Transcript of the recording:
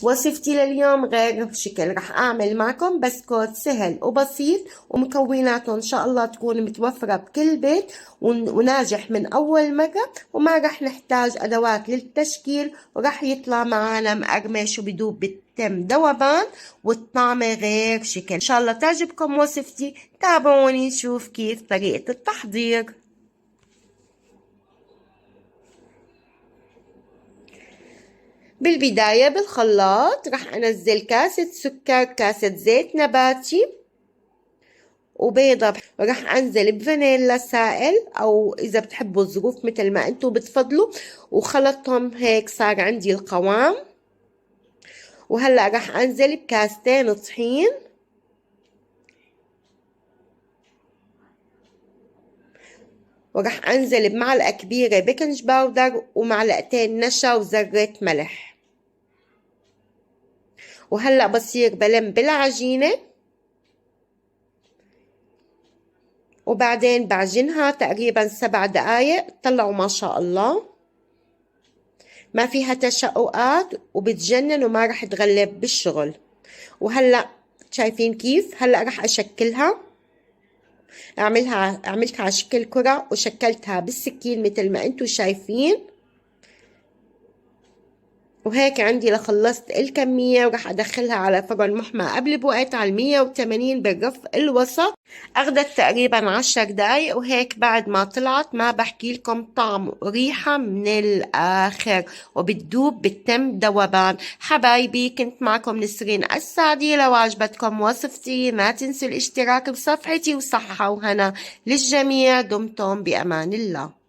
وصفتي لليوم غير شكل، رح اعمل معكم بسكوت سهل وبسيط ومكوناته ان شاء الله تكون متوفرة بكل بيت وناجح من اول مرة، وما رح نحتاج ادوات للتشكيل، ورح يطلع معنا مقرمش وبدوب بالتم ذوبان والطعمة غير شكل. ان شاء الله تعجبكم وصفتي، تابعوني نشوف كيف طريقة التحضير. بالبداية بالخلاط رح أنزل كاسة سكر، كاسة زيت نباتي، وبيضة، ورح أنزل بفانيلا سائل أو إذا بتحبوا الظروف مثل ما أنتوا بتفضلوا، وخلطهم هيك صار عندي القوام. وهلأ رح أنزل بكاستين طحين، ورح أنزل بمعلقة كبيرة بيكنج باودر ومعلقتين نشا وذرة ملح. وهلأ بصير بلم بالعجينة، وبعدين بعجنها تقريبا 7 دقايق. طلعوا ما شاء الله ما فيها تشققات وبتجنن وما رح تغلب بالشغل. وهلأ شايفين كيف؟ هلأ رح أشكلها، عملتها على شكل كرة وشكلتها بالسكين مثل ما انتوا شايفين. وهيك عندي لخلصت الكمية، ورح أدخلها على فرن محمى قبل بوقت على 180 بالرف الوسط. أخذت تقريبا 10 دقايق، وهيك بعد ما طلعت ما بحكي لكم طعم وريحة من الآخر، وبتدوب بالتم ذوبان. حبايبي كنت معكم نسرين السعدي. لو عجبتكم وصفتي ما تنسوا الاشتراك بصفحتي، وصحة وهنا للجميع. دمتم بأمان الله.